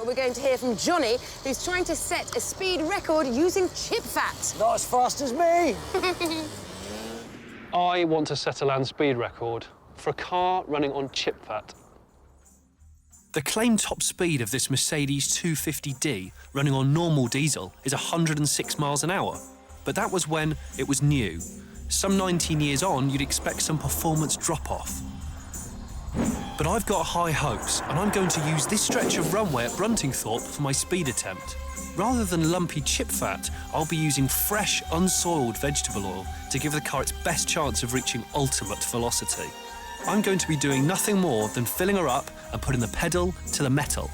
we're going to hear from Johnny, who's trying to set a speed record using chip fat. Not as fast as me. I want to set a land speed record for a car running on chip fat. The claimed top speed of this Mercedes 250D running on normal diesel is 106 miles an hour. But that was when it was new. Some 19 years on, you'd expect some performance drop-off. But I've got high hopes, and I'm going to use this stretch of runway at Bruntingthorpe for my speed attempt. Rather than lumpy chip fat, I'll be using fresh, unsoiled vegetable oil to give the car its best chance of reaching ultimate velocity. I'm going to be doing nothing more than filling her up and putting the pedal to the metal.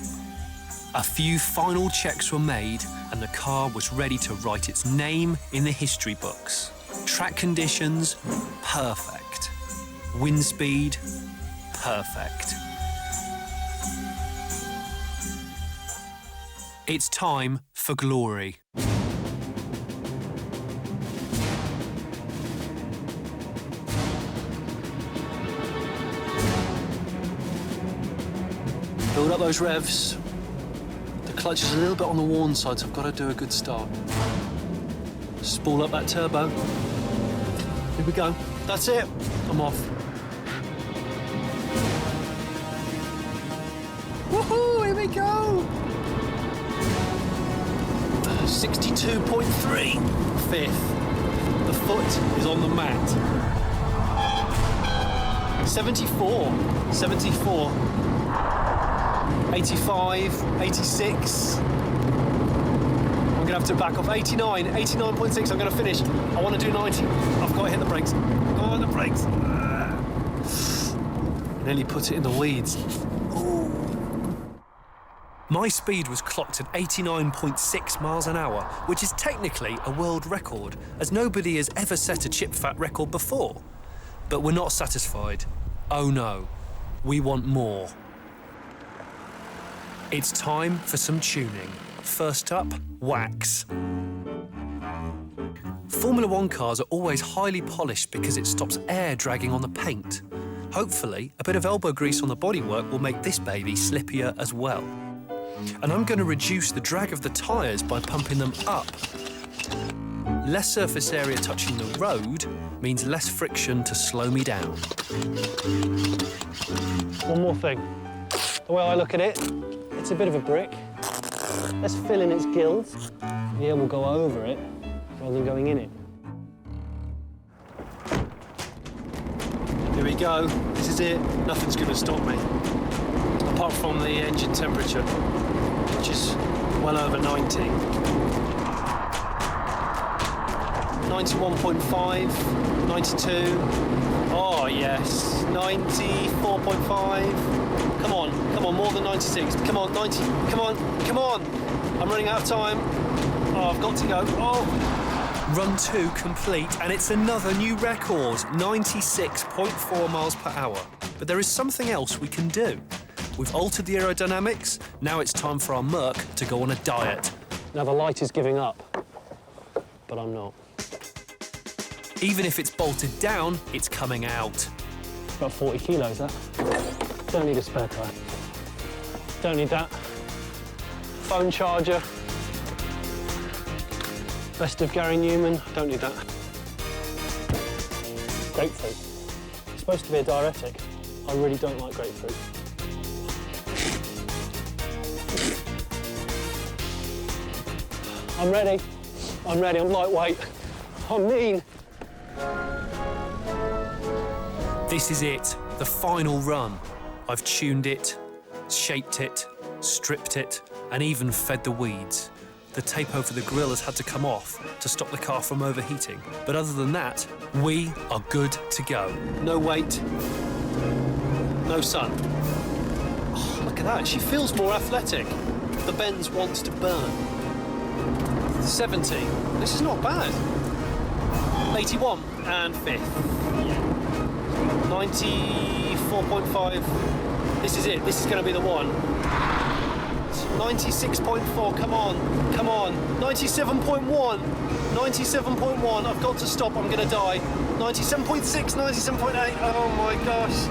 A few final checks were made, and the car was ready to write its name in the history books. Track conditions, perfect. Wind speed, perfect. It's time for glory. Build up those revs. The clutch is a little bit on the worn side, so I've got to do a good start. Spool up that turbo. Here we go. That's it. I'm off. Woohoo! Here we go. 62.3. Fifth. The foot is on the mat. 74. 74. 85, 86. I'm gonna have to back off. 89, 89.6. I'm gonna finish. I want to do 90. I've got to hit the brakes. Oh, the brakes. Nearly put it in the weeds. Ooh. My speed was clocked at 89.6 miles an hour, which is technically a world record, as nobody has ever set a chip fat record before. But we're not satisfied. Oh no, we want more. It's time for some tuning. First up, wax. Formula One cars are always highly polished because it stops air dragging on the paint. Hopefully, a bit of elbow grease on the bodywork will make this baby slippier as well. And I'm going to reduce the drag of the tyres by pumping them up. Less surface area touching the road means less friction to slow me down. One more thing. The way I look at it, it's a bit of a brick. Let's fill in its gills. The air will go over it rather than going in it. Here we go. This is it. Nothing's going to stop me. Apart from the engine temperature, which is well over 90. 91.5, 92. Oh, yes. 94.5. Come on, more than 96. Come on, 90. Come on. I'm running out of time. Oh, I've got to go. Oh. Run 2 complete, and it's another new record, 96.4 miles per hour. But there is something else we can do. We've altered the aerodynamics. Now it's time for our Merc to go on a diet. Now the light is giving up, but I'm not. Even if it's bolted down, it's coming out. About 40 kilos, that. Don't need a spare tyre. Don't need that. Phone charger. Best of Gary Newman. Don't need that. Grapefruit. It's supposed to be a diuretic. I really don't like grapefruit. I'm ready. I'm lightweight. I'm mean. This is it, the final run. I've tuned it, shaped it, stripped it, and even fed the weeds. The tape over the grille has had to come off to stop the car from overheating. But other than that, we are good to go. No weight, no sun. Oh, look at that, she feels more athletic. The Benz wants to burn. 70, this is not bad. 81 and 5th. 94.5, this is it, this is going to be the one. 96.4, come on, 97.1, 97.1, I've got to stop, I'm going to die. 97.6, 97.8, oh my gosh.